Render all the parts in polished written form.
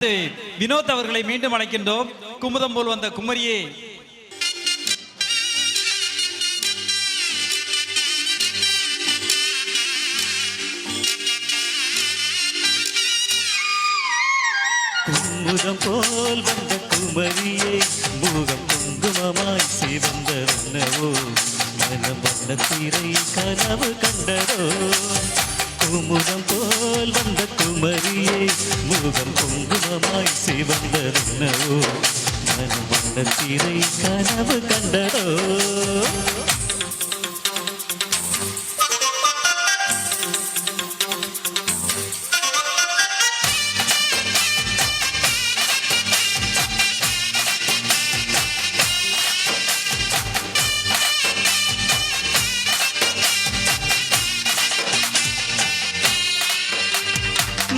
வினோத் அவர்களை மீண்டும் அழைக்கின்றோம். குமுதம் போல் வந்த குமரியே. குமுதம் போல் வந்த குமரியே, முகம் குங்குமமாய் சிவந்தவோ, மனம் வந்த திரை கனவு கண்டதோ. குமுதம் போல் வந்த குமரியே, முகம் குங்குமமாய் சிவந்தவோ, மனம் வந்த திரை கனவு கண்டதோ.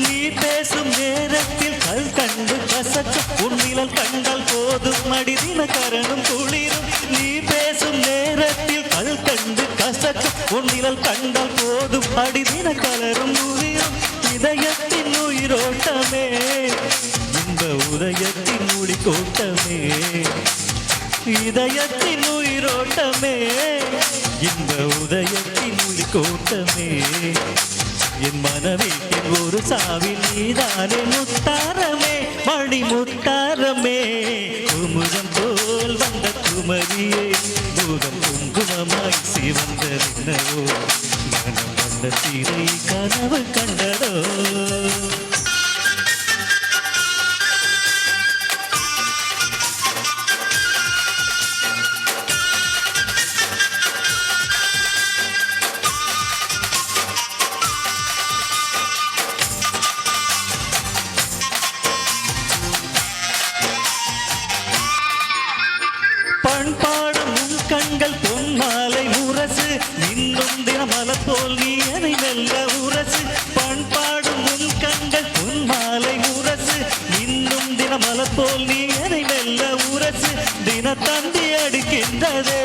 நீ பேசும் நேரத்தில் கல் கண்டு கசக்கும், உன்னிழல் கண்டால் போதும் மடிதின கரணும் குளிரும். நீ பேசும் நேரத்தில் கல் கண்டு கசக்கும், உன்னிழல் கண்டால் போதும் அடிதின கலரும் குளிரும். இதயத்தின் உயிரோட்டமே, இந்த உதயத்தின் மொழி கோட்டமே. இதயத்தின் உயிரோட்டமே, இந்த உதயத்தின் மொழி கோட்டமே. என் மனவீட்டில் ஒரு சாவில் நீதானே முத்தாரமே, மணி முத்தாரமே. குமுதம் போல் வந்த குமரியே, முகம் குங்குமமாய் சிவந்தோ, மனம் வந்த திரை கனவு கண்டதோ. பண்பாடும் உன் கண்கள் பொன்மாலை முரசு, இன்னும் தினமல போல் நீ என்னை மெல்ல உரசு. பண்பாடும் உன் கண்கள் பொன்மாலை முரசு, இன்னும் தினமல போல் நீ என்னை மெல்ல உரசு. தினத்தந்தி அடிக்கின்றதே,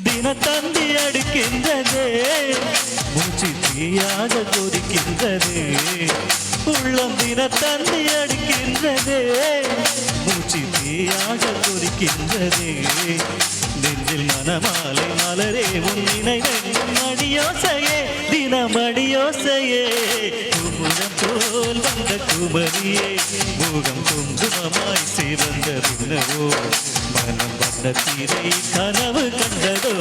தினத்தந்தி அடிக்கின்றதே, மூச்சு தீயாக கொதிக்கின்றதே. உள்ளம் தினத்தந்தி அடிக்கின்றதே, மூச்சு தீயாக கொதிக்கின்றதே. நெஞ்சில் மனமாலை மலரே, உன் நினைவெங்கும் மணியோசையே, தினமணியோசையே. குமுதம் போல் வந்த குமரியே, முகம் குங்குமமாய் சிவந்தோ, மனம் வந்த திரை கனவு கண்டதோ.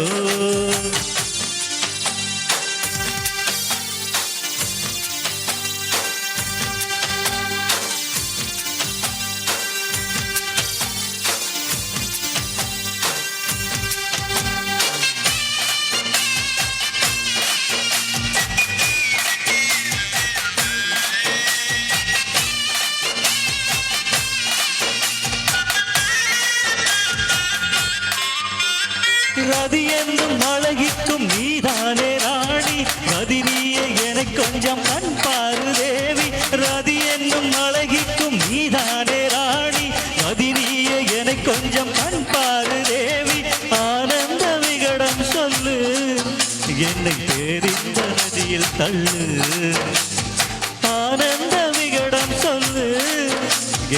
ரதி என்னும் அழகிக்கும் நீதானே ராணி, ரதி நீயே என கொஞ்சம் கண் பாரு தேவி. ரதி என்னும் அழகிக்கும் நீதானே ராணி, ரதி நீயே என கொஞ்சம் கண் பாரு தேவி. ஆனந்த விகடம் சொல்லு, என்னை தெரிந்த நதியில் தள்ளு. ஆனந்த விகடம் சொல்லு,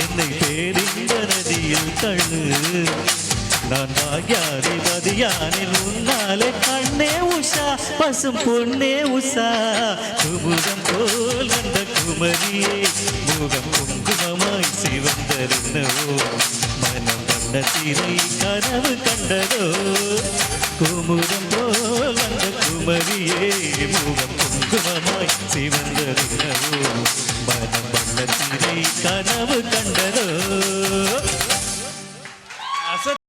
என்னை தெரிந்த நதியில் தள்ளு. நான் பாக்யாரி பதியானில் உன்னாலே கண்ணே உஷா, பசும் பொன்னே உஷா. குமுதம் போல் வந்த குமரியே, முகம் குங்குமமாய் சிவந்தோ, மனம் வந்த திரை கனவு கண்டதோ. குமுதம் போல் வந்த குமரியே, முகம் குங்குமமாய் சிவந்தோ, மனம் வந்த திரை கனவு கண்டதோ.